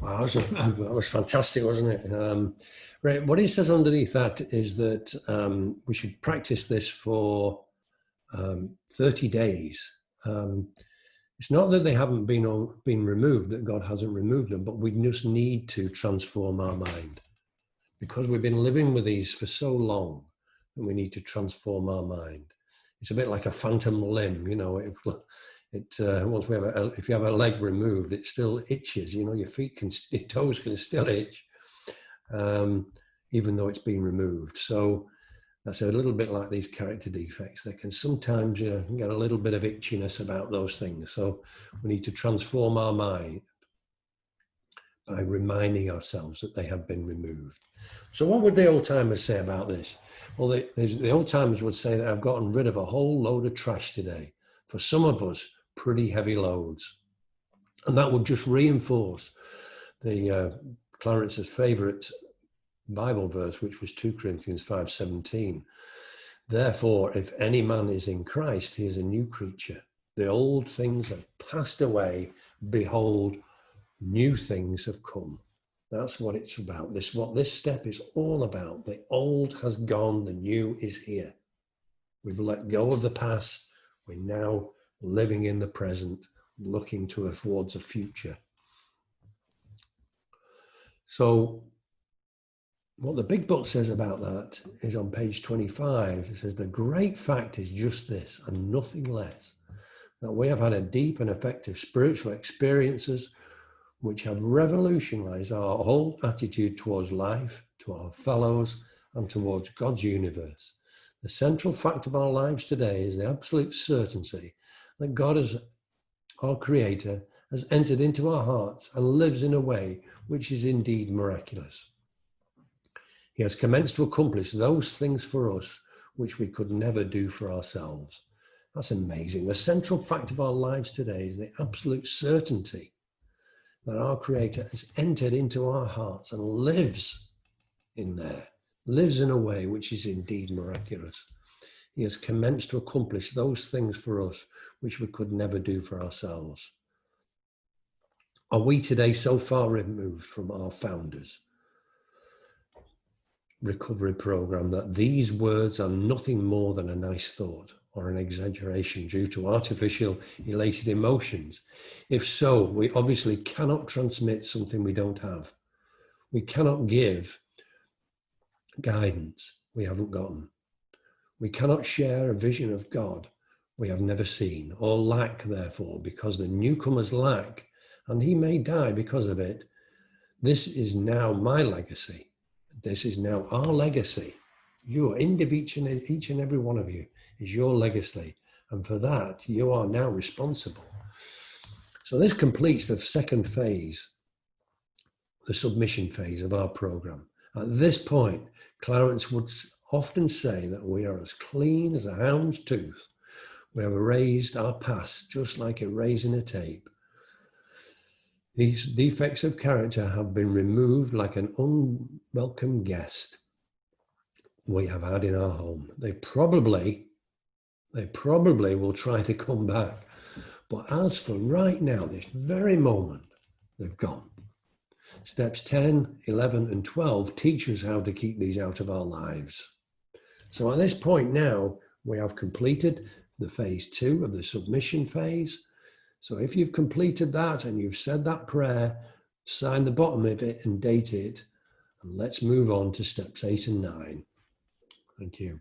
Wow, that was fantastic, wasn't it? Right, what he says underneath that is that we should practice this for 30 days. It's not that they haven't been removed, that God hasn't removed them, but we just need to transform our mind. Because we've been living with these for so long, and we need to transform our mind. It's a bit like a phantom limb, you know. Once we have if you have a leg removed, it still itches. You know, your toes can still itch, even though it's been removed. So that's a little bit like these character defects. They can sometimes get a little bit of itchiness about those things. So we need to transform our mind by reminding ourselves that they have been removed. So what would the old timers say about this? Well, the old timers would say that I've gotten rid of a whole load of trash today. For some of us, pretty heavy loads. And that would just reinforce Clarence's favourite Bible verse, which was 2 Corinthians 5:17. Therefore, if any man is in Christ, he is a new creature. The old things have passed away. Behold, new things have come. That's what it's about. What this step is all about. The old has gone, the new is here. We've let go of the past. We're now living in the present, looking towards a future. So what the big book says about that is on page 25. It says the great fact is just this and nothing less, that we have had a deep and effective spiritual experiences which have revolutionized our whole attitude towards life, to our fellows, and towards God's universe. The central fact of our lives today is the absolute certainty that God, as our Creator, has entered into our hearts and lives in a way which is indeed miraculous. He has commenced to accomplish those things for us which we could never do for ourselves. That's amazing. The central fact of our lives today is the absolute certainty that our Creator has entered into our hearts and lives in there, lives in a way which is indeed miraculous. He has commenced to accomplish those things for us which we could never do for ourselves. Are we today so far removed from our founders' recovery program that these words are nothing more than a nice thought or an exaggeration due to artificial elated emotions? If so, we obviously cannot transmit something we don't have. We cannot give guidance we haven't gotten. We cannot share a vision of God we have never seen, or lack, therefore, because the newcomers lack, and he may die because of it. This is now my legacy. This is now our legacy. Your each and every one of you is your legacy. And for that, you are now responsible. So this completes the second phase, the submission phase of our program. At this point, Clarence would often say that we are as clean as a hound's tooth. We have erased our past just like erasing a tape. These defects of character have been removed like an unwelcome guest we have had in our home. They probably will try to come back. But as for right now, this very moment, they've gone. Steps 10, 11, and 12 teach us how to keep these out of our lives. So at this point now, we have completed the phase 2 of the submission phase. So if you've completed that and you've said that prayer, sign the bottom of it and date it. And let's move on to steps 8 and 9. Thank you.